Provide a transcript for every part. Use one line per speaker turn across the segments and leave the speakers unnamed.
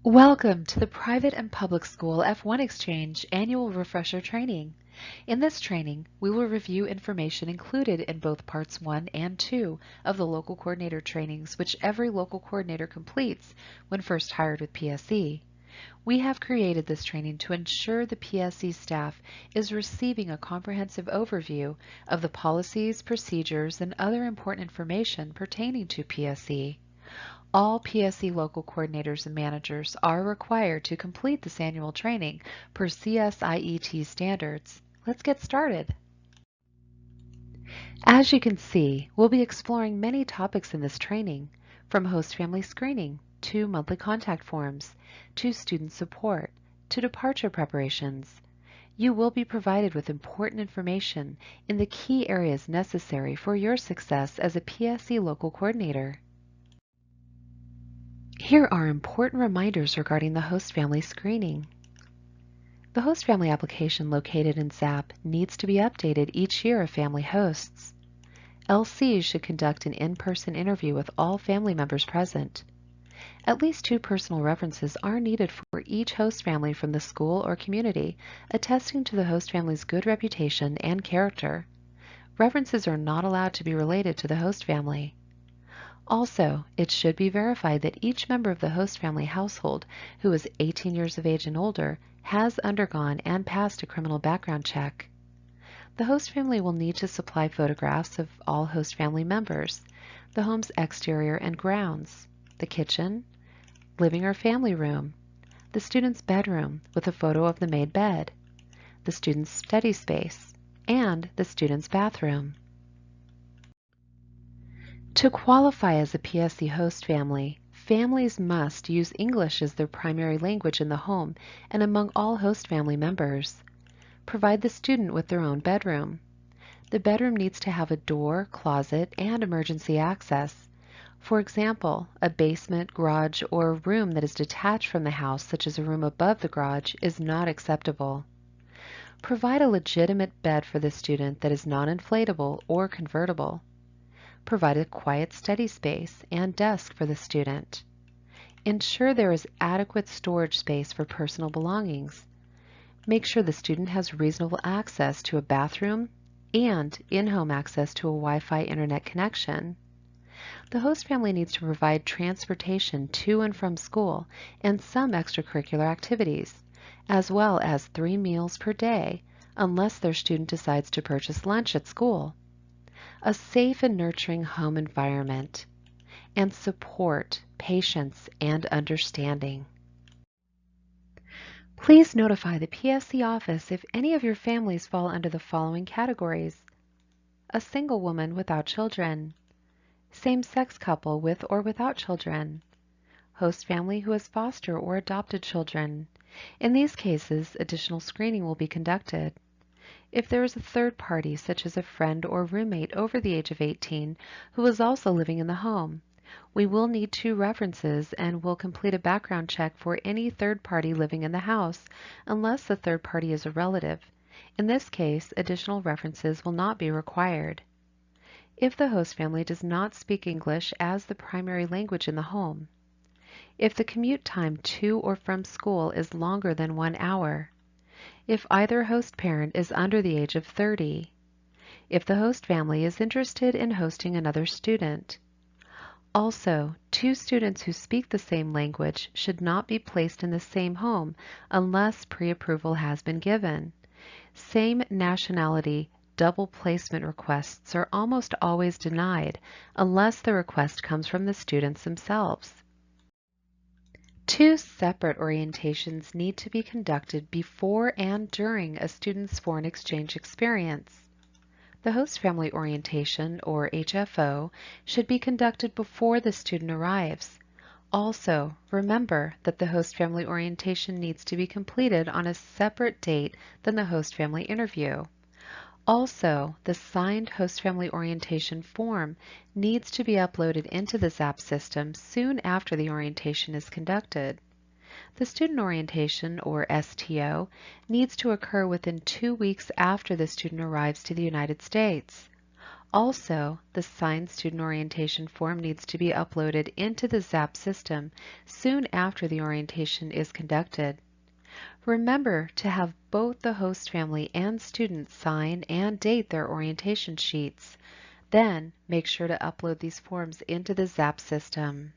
Welcome to the Private and Public School F1 Exchange Annual Refresher Training. In this training, we will review information included in both Parts 1 and 2 of the Local Coordinator trainings which every local coordinator completes when first hired with PSE. We have created this training to ensure the PSE staff is receiving a comprehensive overview of the policies, procedures, and other important information pertaining to PSE. All PSE local coordinators and managers are required to complete this annual training per CSIET standards. Let's get started. As you can see, we'll be exploring many topics in this training, from host family screening, to monthly contact forms, to student support, to departure preparations. You will be provided with important information in the key areas necessary for your success as a PSE local coordinator. Here are important reminders regarding the host family screening. The host family application located in ZAP needs to be updated each year of family hosts. LCs should conduct an in-person interview with all family members present. At least 2 personal references are needed for each host family from the school or community, attesting to the host family's good reputation and character. References are not allowed to be related to the host family. Also, it should be verified that each member of the host family household who is 18 years of age and older has undergone and passed a criminal background check. The host family will need to supply photographs of all host family members, the home's exterior and grounds, the kitchen, living or family room, the student's bedroom with a photo of the made bed, the student's study space, and the student's bathroom. To qualify as a PSE host family, families must use English as their primary language in the home and among all host family members. Provide the student with their own bedroom. The bedroom needs to have a door, closet, and emergency access. For example, a basement, garage, or a room that is detached from the house, such as a room above the garage, is not acceptable. Provide a legitimate bed for the student that is non-inflatable or convertible. Provide a quiet study space and desk for the student. Ensure there is adequate storage space for personal belongings. Make sure the student has reasonable access to a bathroom and in-home access to a Wi-Fi internet connection. The host family needs to provide transportation to and from school and some extracurricular activities, as well as 3 meals per day, unless their student decides to purchase lunch at school. A safe and nurturing home environment, and support, patience, and understanding. Please notify the PSE office if any of your families fall under the following categories: a single woman without children, same-sex couple with or without children, host family who has foster or adopted children. In these cases, additional screening will be conducted. If there is a third party, such as a friend or roommate over the age of 18 who is also living in the home, we will need 2 references and will complete a background check for any third party living in the house unless the third party is a relative. In this case, additional references will not be required. If the host family does not speak English as the primary language in the home, if the commute time to or from school is longer than 1 hour, if either host parent is under the age of 30, if the host family is interested in hosting another student. Also, 2 students who speak the same language should not be placed in the same home unless pre-approval has been given. Same nationality double placement requests are almost always denied unless the request comes from the students themselves. 2 separate orientations need to be conducted before and during a student's foreign exchange experience. The host family orientation, or HFO, should be conducted before the student arrives. Also, remember that the host family orientation needs to be completed on a separate date than the host family interview. Also, the signed host family orientation form needs to be uploaded into the ZAP system soon after the orientation is conducted. The student orientation, or STO, needs to occur within 2 weeks after the student arrives to the United States. Also, the signed student orientation form needs to be uploaded into the ZAP system soon after the orientation is conducted. Remember to have both the host family and student sign and date their orientation sheets. Then, make sure to upload these forms into the ZAP system.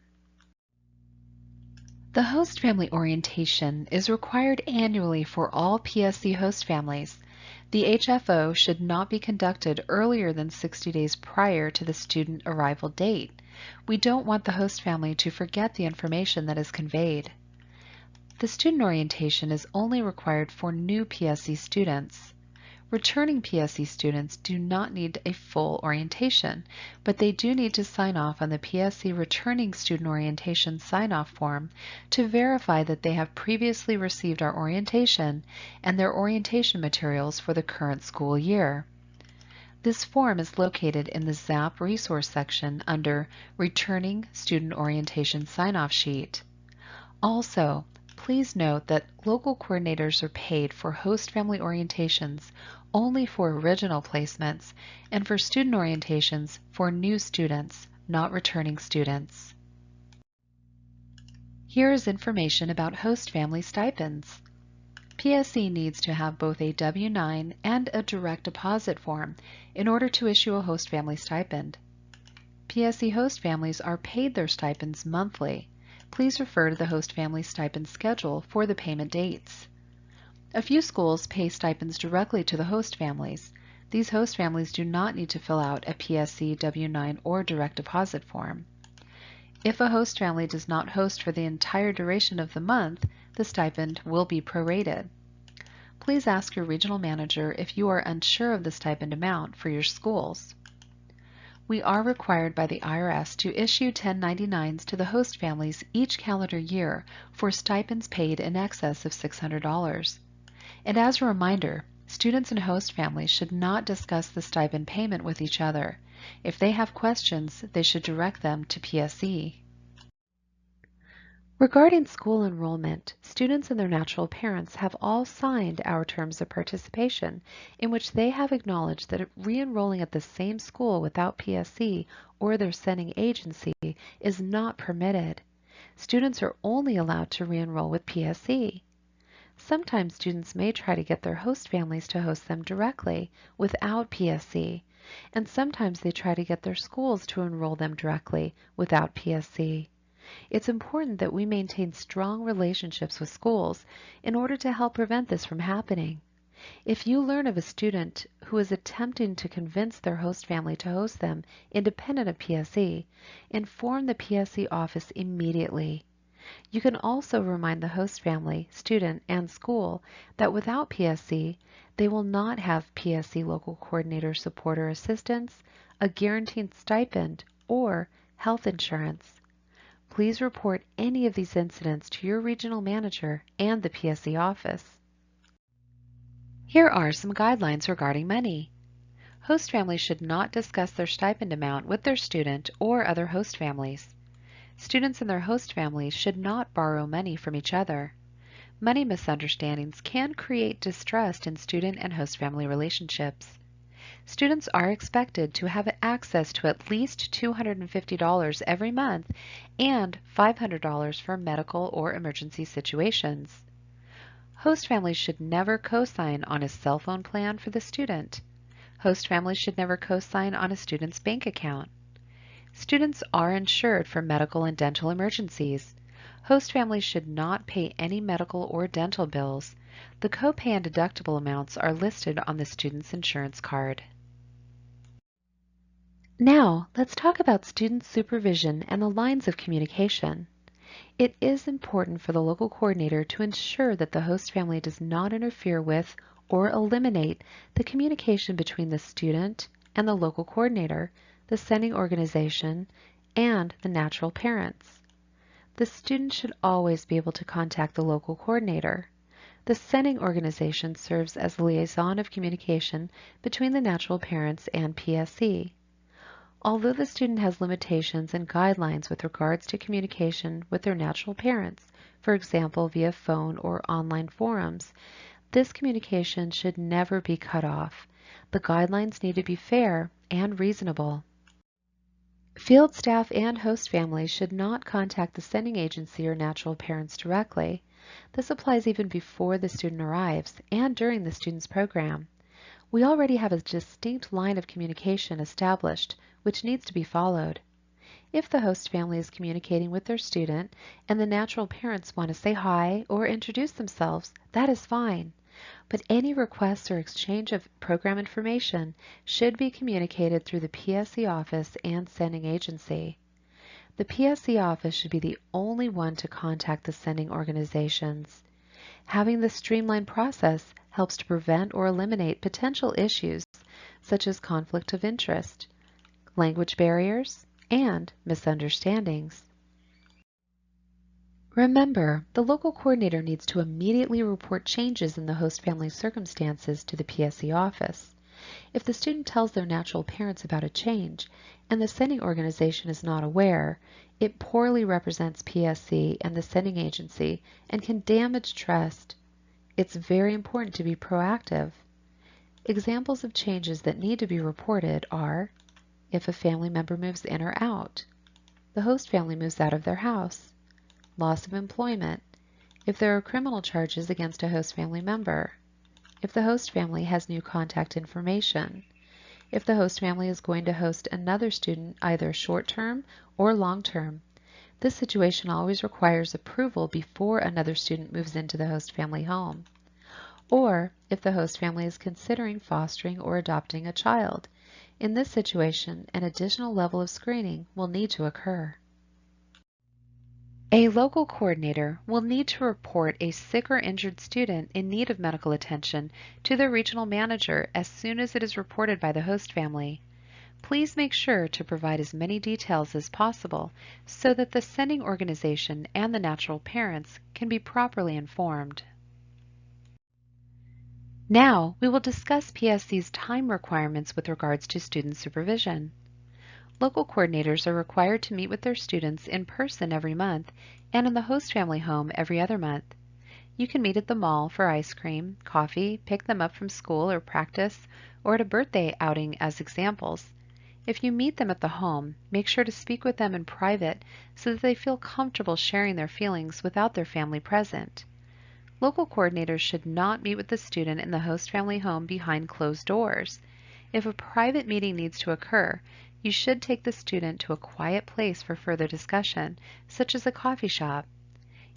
The host family orientation is required annually for all PSE host families. The HFO should not be conducted earlier than 60 days prior to the student arrival date. We don't want the host family to forget the information that is conveyed. The student orientation is only required for new PSE students. Returning PSE students do not need a full orientation, but they do need to sign off on the PSE Returning Student Orientation Sign-Off form to verify that they have previously received our orientation and their orientation materials for the current school year. This form is located in the ZAP resource section under Returning Student Orientation Sign-Off Sheet. Also, please note that local coordinators are paid for host family orientations only for original placements and for student orientations for new students, not returning students. Here is information about host family stipends. PSE needs to have both a W-9 and a direct deposit form in order to issue a host family stipend. PSE host families are paid their stipends monthly. Please refer to the host family stipend schedule for the payment dates. A few schools pay stipends directly to the host families. These host families do not need to fill out a PSE W-9 or direct deposit form. If a host family does not host for the entire duration of the month, the stipend will be prorated. Please ask your regional manager if you are unsure of the stipend amount for your schools. We are required by the IRS to issue 1099s to the host families each calendar year for stipends paid in excess of $600. And as a reminder, students and host families should not discuss the stipend payment with each other. If they have questions, they should direct them to PSE. Regarding school enrollment, students and their natural parents have all signed our terms of participation, in which they have acknowledged that re-enrolling at the same school without PSE or their sending agency is not permitted. Students are only allowed to re-enroll with PSE. Sometimes students may try to get their host families to host them directly without PSE, and sometimes they try to get their schools to enroll them directly without PSE. It's important that we maintain strong relationships with schools in order to help prevent this from happening. If you learn of a student who is attempting to convince their host family to host them independent of PSE, inform the PSE office immediately. You can also remind the host family, student, and school that without PSE, they will not have PSE local coordinator support or assistance, a guaranteed stipend, or health insurance. Please report any of these incidents to your regional manager and the PSE office. Here are some guidelines regarding money. Host families should not discuss their stipend amount with their student or other host families. Students and their host families should not borrow money from each other. Money misunderstandings can create distrust in student and host family relationships. Students are expected to have access to at least $250 every month and $500 for medical or emergency situations. Host families should never co-sign on a cell phone plan for the student. Host families should never co-sign on a student's bank account. Students are insured for medical and dental emergencies. Host families should not pay any medical or dental bills. The copay and deductible amounts are listed on the student's insurance card. Now, let's talk about student supervision and the lines of communication. It is important for the local coordinator to ensure that the host family does not interfere with or eliminate the communication between the student and the local coordinator, the sending organization, and the natural parents. The student should always be able to contact the local coordinator. The sending organization serves as a liaison of communication between the natural parents and PSE. Although the student has limitations and guidelines with regards to communication with their natural parents, for example via phone or online forums, this communication should never be cut off. The guidelines need to be fair and reasonable. Field staff and host families should not contact the sending agency or natural parents directly. This applies even before the student arrives and during the student's program. We already have a distinct line of communication established, which needs to be followed. If the host family is communicating with their student and the natural parents want to say hi or introduce themselves, that is fine. But any requests or exchange of program information should be communicated through the PSE office and sending agency. The PSE office should be the only one to contact the sending organizations. Having this streamlined process helps to prevent or eliminate potential issues such as conflict of interest, language barriers, and misunderstandings. Remember, the local coordinator needs to immediately report changes in the host family's circumstances to the PSE office. If the student tells their natural parents about a change and the sending organization is not aware, it poorly represents PSE and the sending agency and can damage trust. It's very important to be proactive. Examples of changes that need to be reported are if a family member moves in or out, the host family moves out of their house, loss of employment, if there are criminal charges against a host family member, if the host family has new contact information, if the host family is going to host another student either short-term or long-term. This situation always requires approval before another student moves into the host family home. Or if the host family is considering fostering or adopting a child. In this situation, an additional level of screening will need to occur. A local coordinator will need to report a sick or injured student in need of medical attention to the regional manager as soon as it is reported by the host family. Please make sure to provide as many details as possible so that the sending organization and the natural parents can be properly informed. Now, we will discuss PSE's time requirements with regards to student supervision. Local coordinators are required to meet with their students in person every month and in the host family home every other month. You can meet at the mall for ice cream, coffee, pick them up from school or practice, or at a birthday outing as examples. If you meet them at the home, make sure to speak with them in private so that they feel comfortable sharing their feelings without their family present. Local coordinators should not meet with the student in the host family home behind closed doors. If a private meeting needs to occur, you should take the student to a quiet place for further discussion, such as a coffee shop.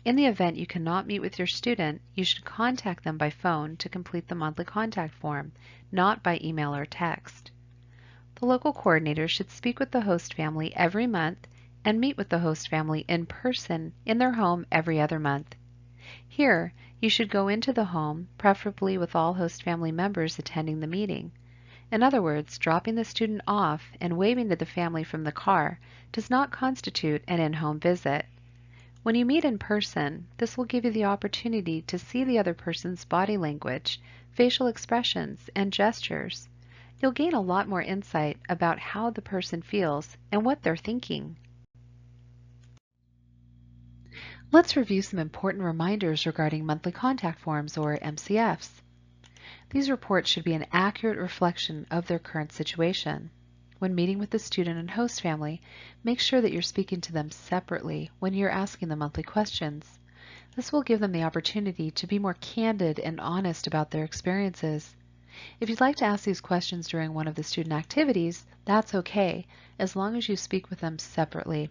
In the event you cannot meet with your student, you should contact them by phone to complete the monthly contact form, not by email or text. The local coordinator should speak with the host family every month and meet with the host family in person in their home every other month. Here, you should go into the home, preferably with all host family members attending the meeting. In other words, dropping the student off and waving to the family from the car does not constitute an in-home visit. When you meet in person, this will give you the opportunity to see the other person's body language, facial expressions, and gestures. You'll gain a lot more insight about how the person feels and what they're thinking. Let's review some important reminders regarding monthly contact forms, or MCFs. These reports should be an accurate reflection of their current situation. When meeting with the student and host family, make sure that you're speaking to them separately when you're asking the monthly questions. This will give them the opportunity to be more candid and honest about their experiences. If you'd like to ask these questions during one of the student activities, that's okay, as long as you speak with them separately.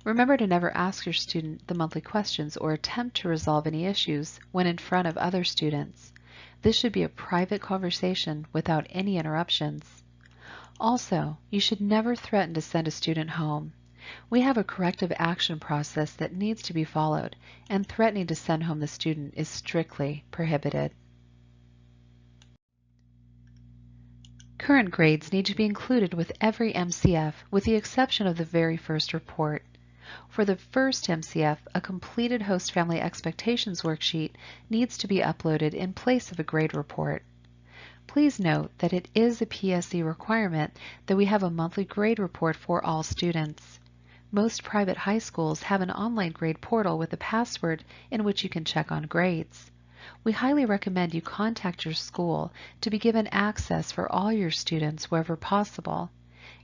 Remember to never ask your student the monthly questions or attempt to resolve any issues when in front of other students. This should be a private conversation without any interruptions. Also, you should never threaten to send a student home. We have a corrective action process that needs to be followed, and threatening to send home the student is strictly prohibited. Current grades need to be included with every MCF, with the exception of the very first report. For the first MCF, a completed host family expectations worksheet needs to be uploaded in place of a grade report. Please note that it is a PSE requirement that we have a monthly grade report for all students. Most private high schools have an online grade portal with a password in which you can check on grades. We highly recommend you contact your school to be given access for all your students wherever possible.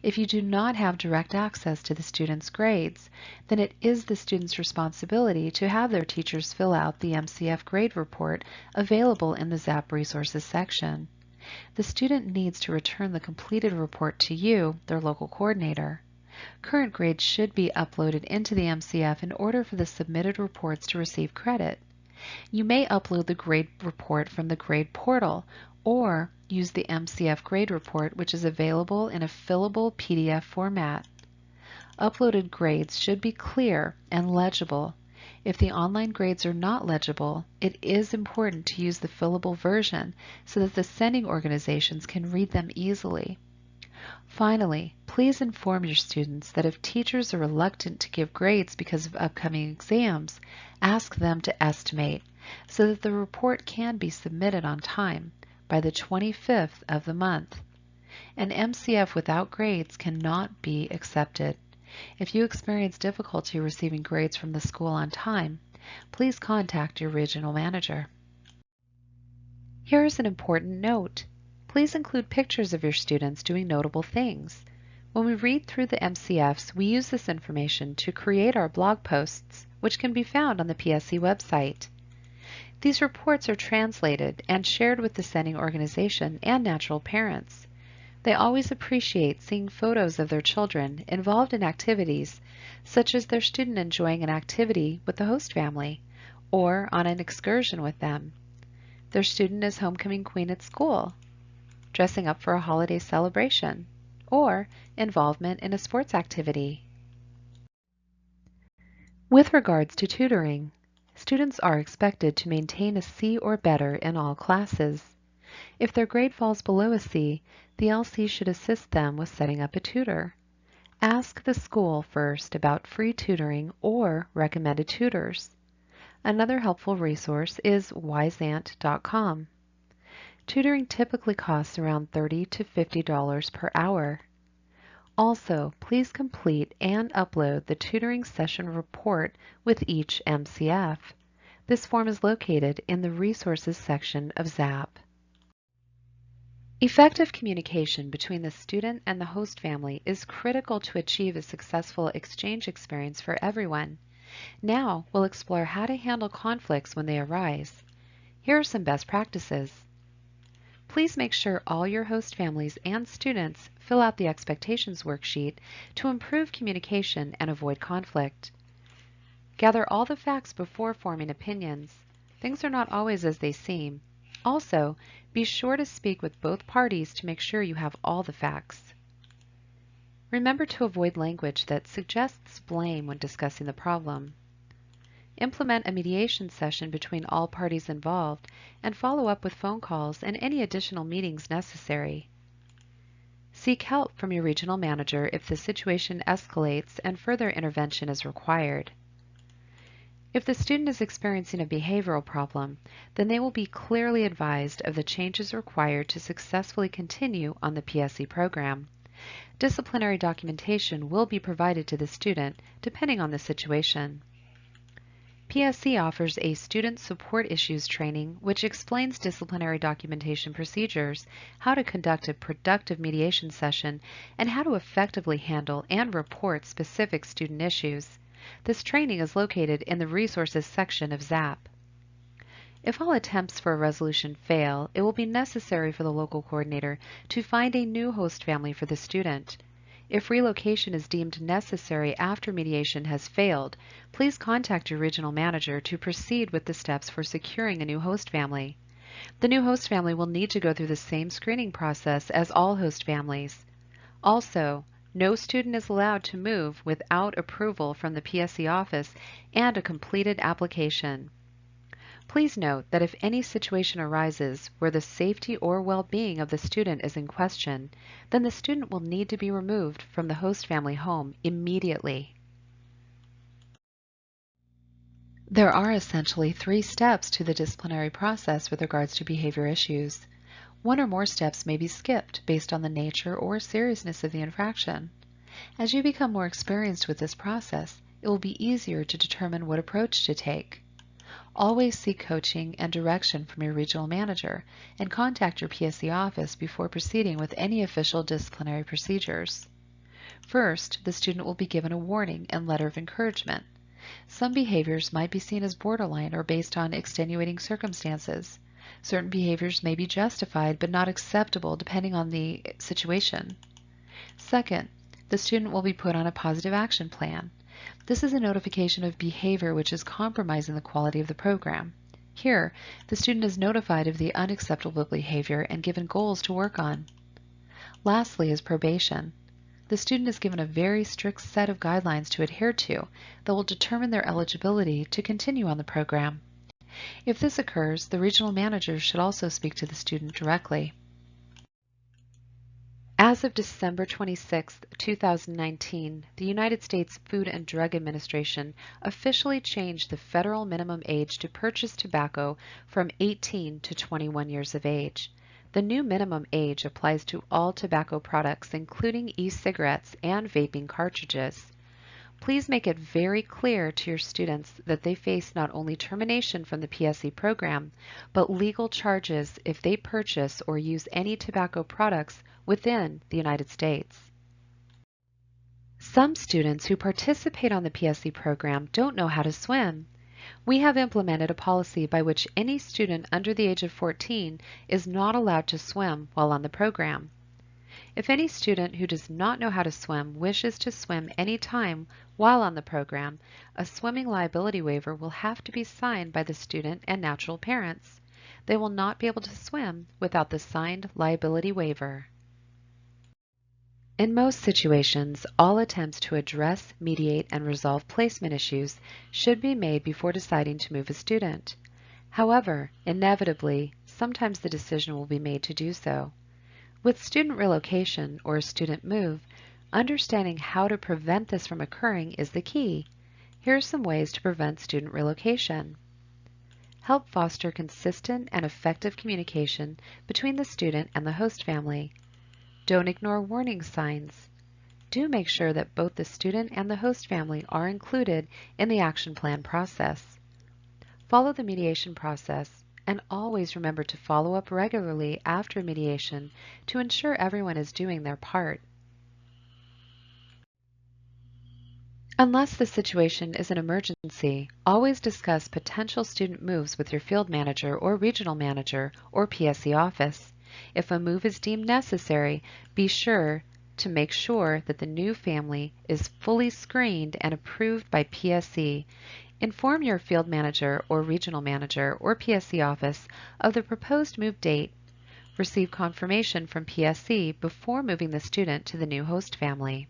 If you do not have direct access to the students' grades, then it is the student's responsibility to have their teachers fill out the MCF grade report available in the ZAP Resources section. The student needs to return the completed report to you, their local coordinator. Current grades should be uploaded into the MCF in order for the submitted reports to receive credit. You may upload the grade report from the grade portal or use the MCF grade report, which is available in a fillable PDF format. Uploaded grades should be clear and legible. If the online grades are not legible, it is important to use the fillable version so that the sending organizations can read them easily. Finally, please inform your students that if teachers are reluctant to give grades because of upcoming exams, ask them to estimate so that the report can be submitted on time by the 25th of the month. An MCF without grades cannot be accepted. If you experience difficulty receiving grades from the school on time, please contact your regional manager. Here is an important note. Please include pictures of your students doing notable things. When we read through the MCFs, we use this information to create our blog posts, which can be found on the PSE website. These reports are translated and shared with the sending organization and natural parents. They always appreciate seeing photos of their children involved in activities, such as their student enjoying an activity with the host family, or on an excursion with them, their student as homecoming queen at school, dressing up for a holiday celebration, or involvement in a sports activity. With regards to tutoring, students are expected to maintain a C or better in all classes. If their grade falls below a C, the LC should assist them with setting up a tutor. Ask the school first about free tutoring or recommended tutors. Another helpful resource is wiseant.com. Tutoring typically costs around $30 to $50 per hour. Also, please complete and upload the tutoring session report with each MCF. This form is located in the Resources section of ZAP. Effective communication between the student and the host family is critical to achieve a successful exchange experience for everyone. Now, we'll explore how to handle conflicts when they arise. Here are some best practices. Please make sure all your host families and students fill out the expectations worksheet to improve communication and avoid conflict. Gather all the facts before forming opinions. Things are not always as they seem. Also, be sure to speak with both parties to make sure you have all the facts. Remember to avoid language that suggests blame when discussing the problem. Implement a mediation session between all parties involved and follow up with phone calls and any additional meetings necessary. Seek help from your regional manager if the situation escalates and further intervention is required. If the student is experiencing a behavioral problem, then they will be clearly advised of the changes required to successfully continue on the PSE program. Disciplinary documentation will be provided to the student depending on the situation. PSE offers a Student Support Issues training which explains disciplinary documentation procedures, how to conduct a productive mediation session, and how to effectively handle and report specific student issues. This training is located in the Resources section of ZAP. If all attempts for a resolution fail, it will be necessary for the local coordinator to find a new host family for the student. If relocation is deemed necessary after mediation has failed, please contact your regional manager to proceed with the steps for securing a new host family. The new host family will need to go through the same screening process as all host families. Also, no student is allowed to move without approval from the PSE office and a completed application. Please note that if any situation arises where the safety or well-being of the student is in question, then the student will need to be removed from the host family home immediately. There are essentially 3 steps to the disciplinary process with regards to behavior issues. One or more steps may be skipped based on the nature or seriousness of the infraction. As you become more experienced with this process, it will be easier to determine what approach to take. Always seek coaching and direction from your regional manager and contact your PSE office before proceeding with any official disciplinary procedures. First, the student will be given a warning and letter of encouragement. Some behaviors might be seen as borderline or based on extenuating circumstances. Certain behaviors may be justified but not acceptable depending on the situation. Second, the student will be put on a positive action plan. This is a notification of behavior which is compromising the quality of the program. Here, the student is notified of the unacceptable behavior and given goals to work on. Lastly is probation. The student is given a very strict set of guidelines to adhere to that will determine their eligibility to continue on the program. If this occurs, the regional manager should also speak to the student directly. As of December 26, 2019, the United States Food and Drug Administration officially changed the federal minimum age to purchase tobacco from 18 to 21 years of age. The new minimum age applies to all tobacco products, including e-cigarettes and vaping cartridges. Please make it very clear to your students that they face not only termination from the PSE program, but legal charges if they purchase or use any tobacco products within the United States. Some students who participate on the PSE program don't know how to swim. We have implemented a policy by which any student under the age of 14 is not allowed to swim while on the program. If any student who does not know how to swim wishes to swim any time while on the program, a swimming liability waiver will have to be signed by the student and natural parents. They will not be able to swim without the signed liability waiver. In most situations, all attempts to address, mediate, and resolve placement issues should be made before deciding to move a student. However, inevitably, sometimes the decision will be made to do so. With student relocation or a student move, understanding how to prevent this from occurring is the key. Here are some ways to prevent student relocation. Help foster consistent and effective communication between the student and the host family. Don't ignore warning signs. Do make sure that both the student and the host family are included in the action plan process. Follow the mediation process, and always remember to follow up regularly after mediation to ensure everyone is doing their part. Unless the situation is an emergency, always discuss potential student moves with your field manager or regional manager or PSE office. If a move is deemed necessary, be sure to make sure that the new family is fully screened and approved by PSE. Inform your field manager or regional manager or PSE office of the proposed move date. Receive confirmation from PSE before moving the student to the new host family.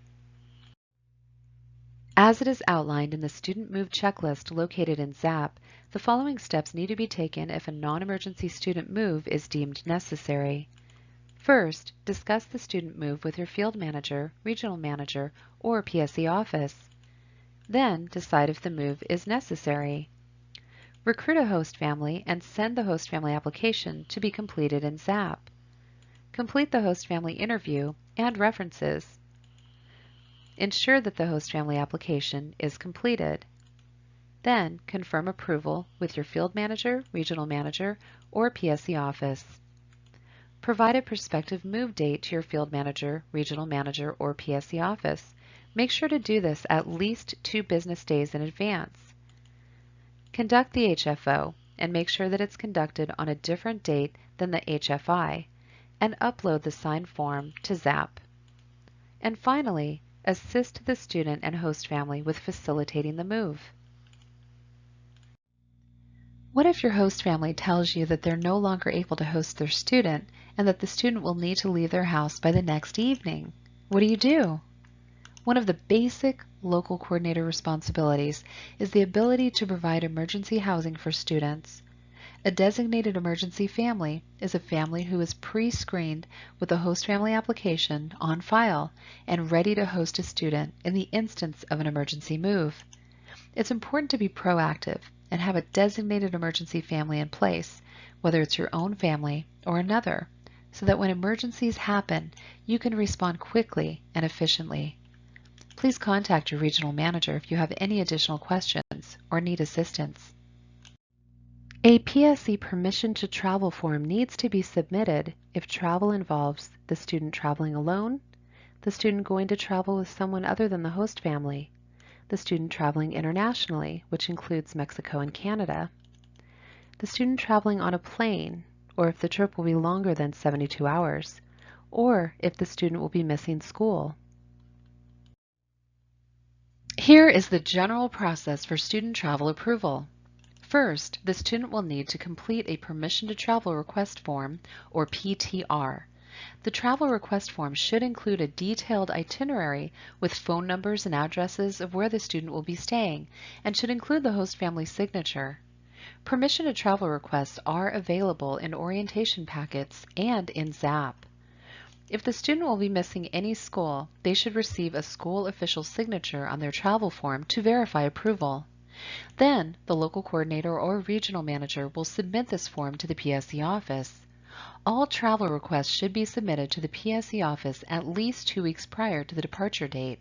As it is outlined in the Student Move Checklist located in ZAP, the following steps need to be taken if a non-emergency student move is deemed necessary. First, discuss the student move with your field manager, regional manager, or PSE office. Then, decide if the move is necessary. Recruit a host family and send the host family application to be completed in ZAP. Complete the host family interview and references. Ensure that the host family application is completed. Then, confirm approval with your field manager, regional manager, or PSE office. Provide a prospective move date to your field manager, regional manager, or PSE office. Make sure to do this at least 2 business days in advance. Conduct the HFO and make sure that it's conducted on a different date than the HFI, and upload the signed form to ZAP. And finally, assist the student and host family with facilitating the move. What if your host family tells you that they're no longer able to host their student and that the student will need to leave their house by the next evening? What do you do? One of the basic local coordinator responsibilities is the ability to provide emergency housing for students. A designated emergency family is a family who is pre-screened with a host family application on file and ready to host a student in the instance of an emergency move. It's important to be proactive and have a designated emergency family in place, whether it's your own family or another, so that when emergencies happen, you can respond quickly and efficiently. Please contact your regional manager if you have any additional questions or need assistance. A PSE permission to travel form needs to be submitted if travel involves the student traveling alone, the student going to travel with someone other than the host family, the student traveling internationally, which includes Mexico and Canada, the student traveling on a plane, or if the trip will be longer than 72 hours, or if the student will be missing school. Here is the general process for student travel approval. First, the student will need to complete a Permission to Travel Request Form, or PTR. The travel request form should include a detailed itinerary with phone numbers and addresses of where the student will be staying, and should include the host family's signature. Permission to travel requests are available in orientation packets and in ZAP. If the student will be missing any school, they should receive a school official signature on their travel form to verify approval. Then, the local coordinator or regional manager will submit this form to the PSE office. All travel requests should be submitted to the PSE office at least 2 weeks prior to the departure date.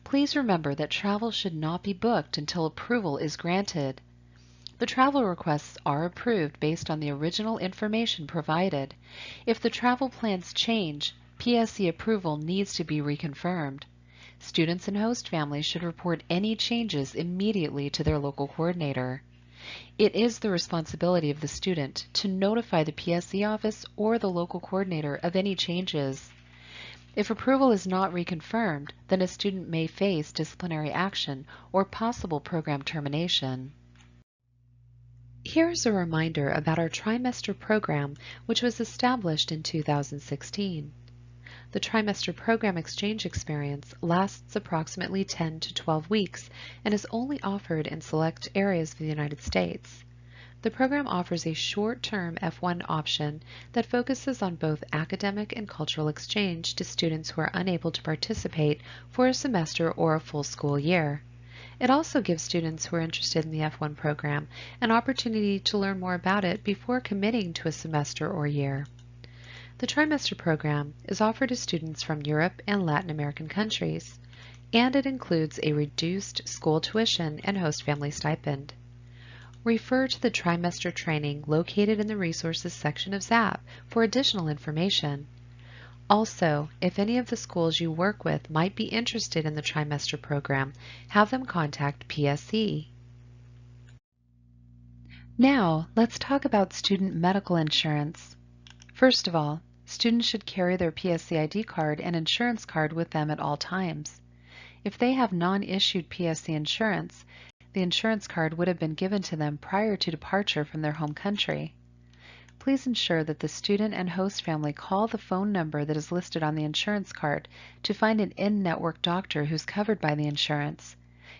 Please remember that travel should not be booked until approval is granted. The travel requests are approved based on the original information provided. If the travel plans change, PSE approval needs to be reconfirmed. Students and host families should report any changes immediately to their local coordinator. It is the responsibility of the student to notify the PSE office or the local coordinator of any changes. If approval is not reconfirmed, then a student may face disciplinary action or possible program termination. Here is a reminder about our trimester program, which was established in 2016. The trimester program exchange experience lasts approximately 10 to 12 weeks and is only offered in select areas of the United States. The program offers a short-term F1 option that focuses on both academic and cultural exchange to students who are unable to participate for a semester or a full school year. It also gives students who are interested in the F1 program an opportunity to learn more about it before committing to a semester or year. The trimester program is offered to students from Europe and Latin American countries, and it includes a reduced school tuition and host family stipend. Refer to the trimester training located in the resources section of ZAP for additional information. Also, if any of the schools you work with might be interested in the trimester program, have them contact PSE. Now, let's talk about student medical insurance. First of all, students should carry their PSE ID card and insurance card with them at all times. If they have non-issued PSE insurance, the insurance card would have been given to them prior to departure from their home country. Please ensure that the student and host family call the phone number that is listed on the insurance card to find an in-network doctor who's covered by the insurance.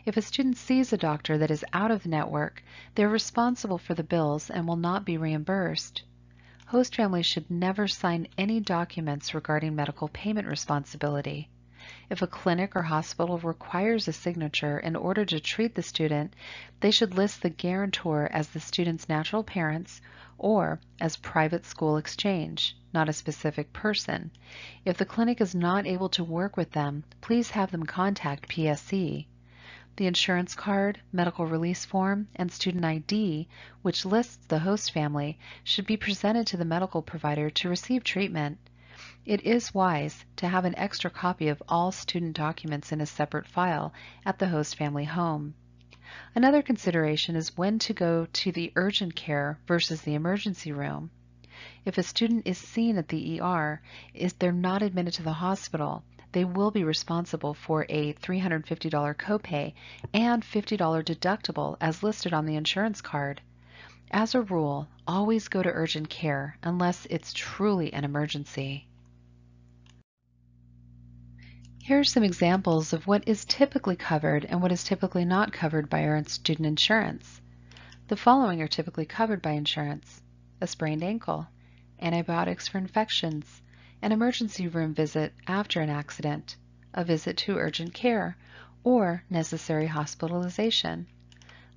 If a student sees a doctor that is out of the network, they're responsible for the bills and will not be reimbursed. Host families should never sign any documents regarding medical payment responsibility. If a clinic or hospital requires a signature in order to treat the student, they should list the guarantor as the student's natural parents or as private school exchange, not a specific person. If the clinic is not able to work with them, please have them contact PSE. The insurance card, medical release form, and student ID, which lists the host family, should be presented to the medical provider to receive treatment. It is wise to have an extra copy of all student documents in a separate file at the host family home. Another consideration is when to go to the urgent care versus the emergency room. If a student is seen at the ER, if they're not admitted to the hospital, they will be responsible for a $350 copay and $50 deductible as listed on the insurance card. As a rule, always go to urgent care unless it's truly an emergency. Here are some examples of what is typically covered and what is typically not covered by our student insurance. The following are typically covered by insurance: a sprained ankle, antibiotics for infections, an emergency room visit after an accident, a visit to urgent care, or necessary hospitalization.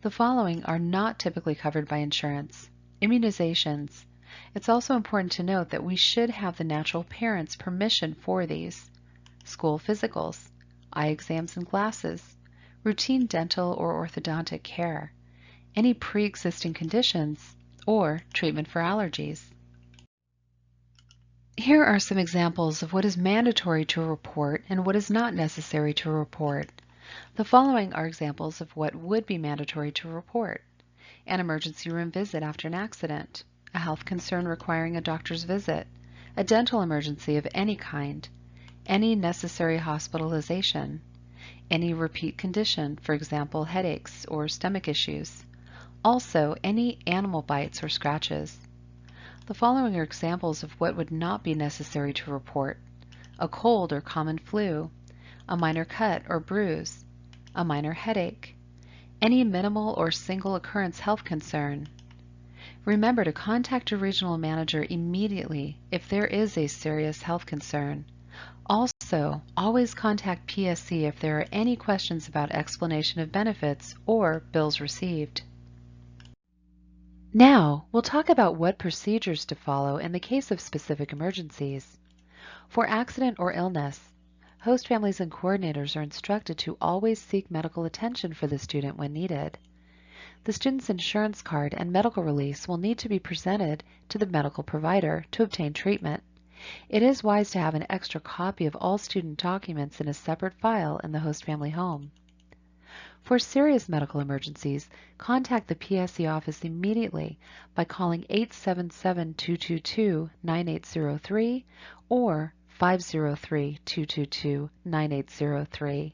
The following are not typically covered by insurance: immunizations. It's also important to note that we should have the natural parent's permission for these. School physicals, eye exams and glasses, routine dental or orthodontic care, any pre-existing conditions, or treatment for allergies. Here are some examples of what is mandatory to report and what is not necessary to report. The following are examples of what would be mandatory to report: an emergency room visit after an accident, a health concern requiring a doctor's visit, a dental emergency of any kind, any necessary hospitalization, any repeat condition, for example, headaches or stomach issues, also any animal bites or scratches. The following are examples of what would not be necessary to report: a cold or common flu, a minor cut or bruise, a minor headache, any minimal or single occurrence health concern. Remember to contact your regional manager immediately if there is a serious health concern. Also, always contact PSE if there are any questions about explanation of benefits or bills received. Now, we'll talk about what procedures to follow in the case of specific emergencies. For accident or illness, host families and coordinators are instructed to always seek medical attention for the student when needed. The student's insurance card and medical release will need to be presented to the medical provider to obtain treatment. It is wise to have an extra copy of all student documents in a separate file in the host family home. For serious medical emergencies, contact the PSE office immediately by calling 877-222-9803 or 503-222-9803.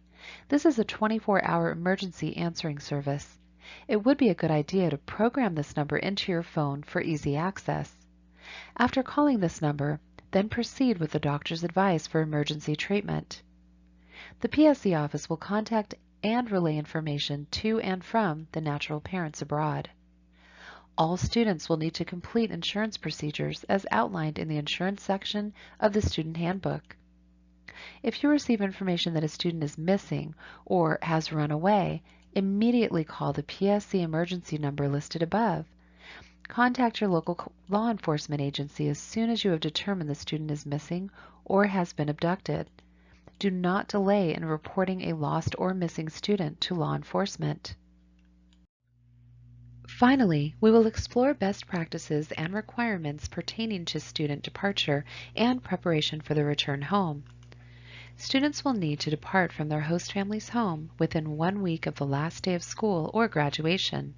This is a 24-hour emergency answering service. It would be a good idea to program this number into your phone for easy access. After calling this number, then proceed with the doctor's advice for emergency treatment. The PSE office will contact and relay information to and from the natural parents abroad. All students will need to complete insurance procedures as outlined in the insurance section of the student handbook. If you receive information that a student is missing or has run away, immediately call the PSE emergency number listed above. Contact your local law enforcement agency as soon as you have determined the student is missing or has been abducted. Do not delay in reporting a lost or missing student to law enforcement. Finally, we will explore best practices and requirements pertaining to student departure and preparation for the return home. Students will need to depart from their host family's home within 1 week of the last day of school or graduation.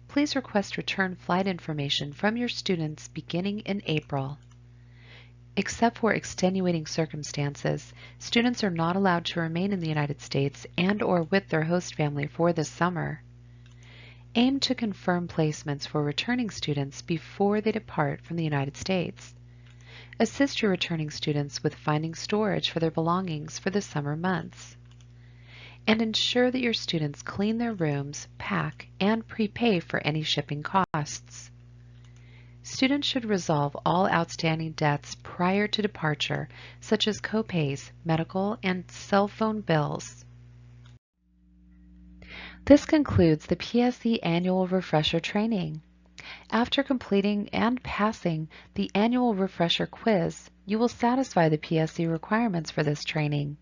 Please request return flight information from your students beginning in April. Except for extenuating circumstances, students are not allowed to remain in the United States and/or with their host family for this summer. Aim to confirm placements for returning students before they depart from the United States. Assist your returning students with finding storage for their belongings for the summer months. And ensure that your students clean their rooms, pack, and prepay for any shipping costs. Students should resolve all outstanding debts prior to departure, such as copays, medical, and cell phone bills. This concludes the PSE Annual Refresher Training. After completing and passing the Annual Refresher Quiz, you will satisfy the PSE requirements for this training.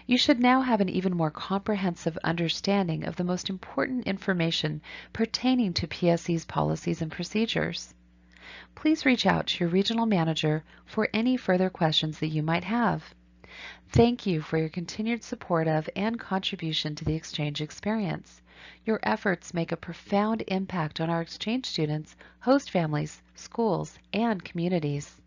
You should now have an even more comprehensive understanding of the most important information pertaining to PSE's policies and procedures. Please reach out to your regional manager for any further questions that you might have. Thank you for your continued support of and contribution to the exchange experience. Your efforts make a profound impact on our exchange students, host families, schools, and communities.